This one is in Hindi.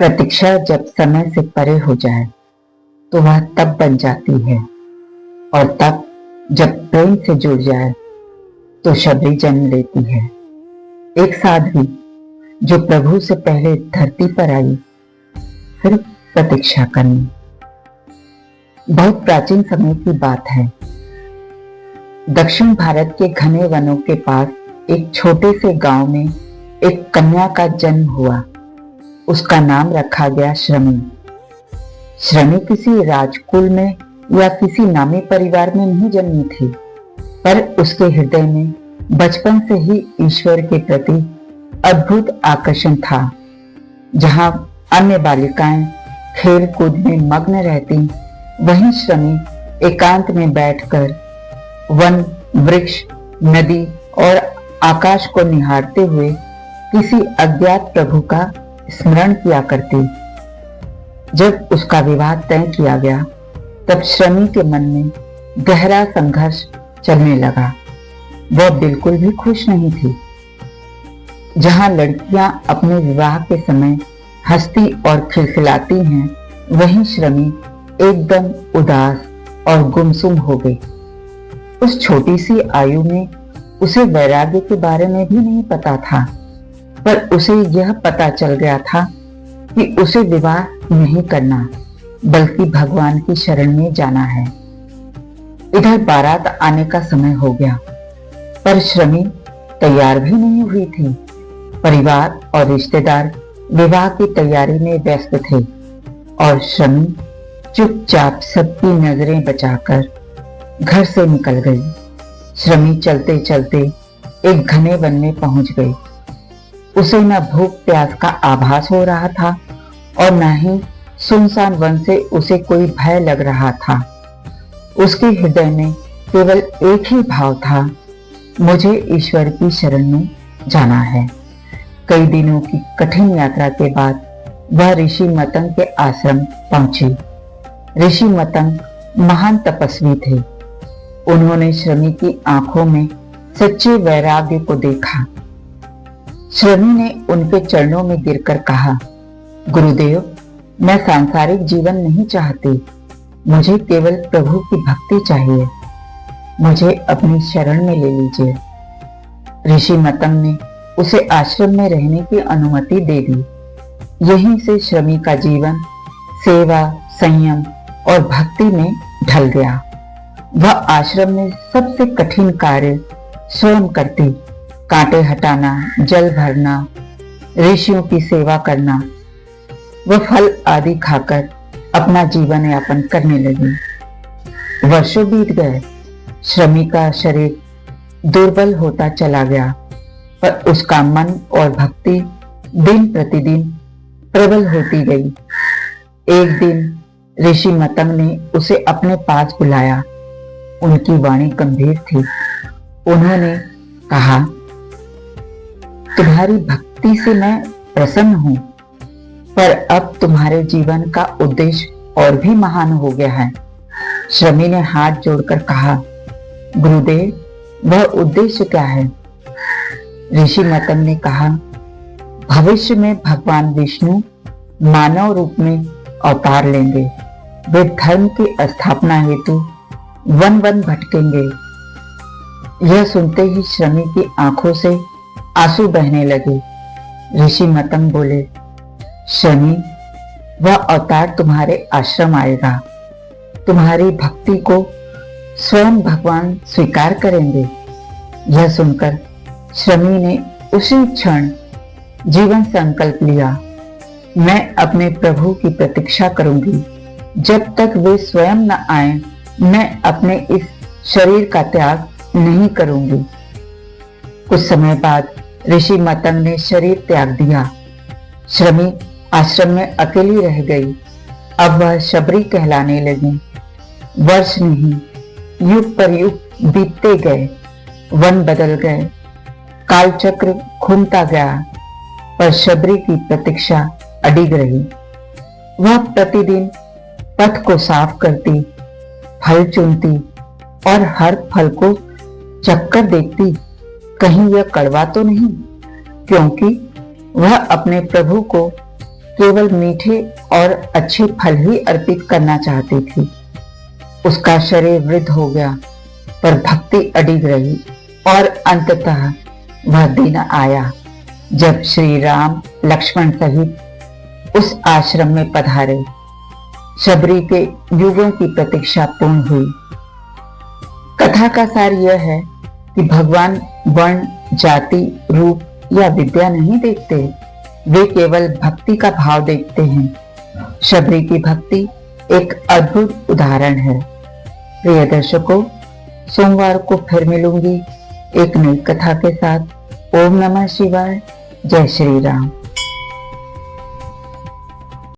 प्रतीक्षा जब समय से परे हो जाए तो वह तब बन जाती है, और तब जब प्रेम से जुड़ जाए तो शबरी जन्म लेती है। एक साध्वी जो प्रभु से पहले धरती पर आई, फिर प्रतीक्षा करनी। बहुत प्राचीन समय की बात है। दक्षिण भारत के घने वनों के पास एक छोटे से गांव में एक कन्या का जन्म हुआ। उसका नाम रखा गया श्रमी। श्रमी किसी राजकुल में या किसी नामी परिवार में नहीं जन्मी थी, पर उसके हृदय में बचपन से ही ईश्वर के प्रति अद्भुत आकर्षण था। जहां अन्य बालिकाएं खेल कूद में मग्न रहती, वहीं श्रमी एकांत में बैठकर वन, वृक्ष, नदी और आकाश को निहारते हुए किसी अज्ञात प्रभु का स्मरण किया करती। जब उसका विवाह तय किया गया, तब श्रमी के मन में गहरा संघर्ष चलने लगा। वह बिल्कुल भी खुश नहीं थी। जहां लड़कियां अपने विवाह के समय हंसती और खिलखिलाती हैं, वहीं श्रमी एकदम उदास और गुमसुम हो गई। उस छोटी सी आयु में उसे वैराग्य के बारे में भी नहीं पता था, पर उसे यह पता चल गया था कि उसे विवाह नहीं करना, बल्कि भगवान की शरण में जाना है। इधर बारात आने का समय हो गया, पर श्रमी तैयार भी नहीं हुई थी। परिवार और रिश्तेदार विवाह की तैयारी में व्यस्त थे और श्रमी चुपचाप सबकी नजरें बचाकर घर से निकल गई। श्रमी चलते चलते एक घने वन में पहुंच गई। उसे न भूख प्यास का आभास हो रहा था और न ही सुनसान वन से उसे कोई भय लग रहा था। उसके हृदय में केवल एक ही भाव था, मुझे ईश्वर की शरण में जाना है। कई दिनों की कठिन यात्रा के बाद वह ऋषि मतंग के आश्रम पहुंची। ऋषि मतंग महान तपस्वी थे। उन्होंने श्रमी की आंखों में सच्चे वैराग्य को देखा। श्रमी ने उनके चरणों में गिरकर कहा, गुरुदेव, मैं सांसारिक जीवन नहीं चाहती, मुझे केवल प्रभु की भक्ति चाहिए। मुझे अपनी शरण में ले लीजिए। ऋषि मतंग ने उसे आश्रम में रहने की अनुमति दे दी। यहीं से श्रमी का जीवन सेवा, संयम और भक्ति में ढल गया। वह आश्रम में सबसे कठिन कार्य स्वयं करती, कांटे हटाना, जल भरना, ऋषियों की सेवा करना। वह फल आदि खाकर अपना जीवन यापन करने लगी। वर्षों बीत गए। श्रमी का शरीर दुर्बल होता चला गया, पर उसका मन और भक्ति दिन प्रतिदिन प्रबल होती गई। एक दिन ऋषि मतंग ने उसे अपने पास बुलाया। उनकी वाणी गंभीर थी। उन्होंने कहा, तुम्हारी भक्ति से मैं प्रसन्न हूं, पर अब तुम्हारे जीवन का उद्देश्य और भी महान हो गया है। श्रमी ने हाथ जोड़कर कहा, गुरुदेव, वह उद्देश्य क्या है? ऋषि मतंग ने कहा, भविष्य में भगवान विष्णु मानव रूप में अवतार लेंगे। वे धर्म की स्थापना हेतु वन वन भटकेंगे। यह सुनते ही श्रमी की आंखों से आंसू बहने लगे। ऋषि मतंग बोले, श्रमी, वह अवतार तुम्हारे आश्रम आएगा। तुम्हारी भक्ति को स्वयं भगवान स्वीकार करेंगे। यह सुनकर श्रमी ने उसी क्षण जीवन संकल्प लिया, मैं अपने प्रभु की प्रतीक्षा करूंगी। जब तक वे स्वयं न आए, मैं अपने इस शरीर का त्याग नहीं करूंगी। कुछ समय बाद ऋषि मतंग ने शरीर त्याग दिया। श्रमी आश्रम में अकेली रह गई। अब वह शबरी कहलाने लगी। वर्ष नहीं, युग पर युग बीतते गए। वन बदल गए, कालचक्र घूमता गया, पर शबरी की प्रतीक्षा अडिग रही। वह प्रतिदिन पथ को साफ करती, फल चुनती और हर फल को चखकर देखती, कहीं यह कड़वा तो नहीं, क्योंकि वह अपने प्रभु को केवल मीठे और अच्छे फल ही अर्पित करना चाहती थी। उसका शरीर वृद्ध हो गया, पर भक्ति अडिग रही और अंततः वह दिन आया जब श्री राम लक्ष्मण सहित उस आश्रम में पधारे। शबरी के युगों की प्रतीक्षा पूर्ण हुई। कथा का सार यह है कि भगवान वर्ण, जाति, रूप या विद्या नहीं देखते, वे केवल भक्ति का भाव देखते हैं। शबरी की भक्ति एक अद्भुत उदाहरण है। प्रिय दर्शकों, सोमवार को फिर मिलूंगी एक नई कथा के साथ। ओम नमः शिवाय। जय श्री राम।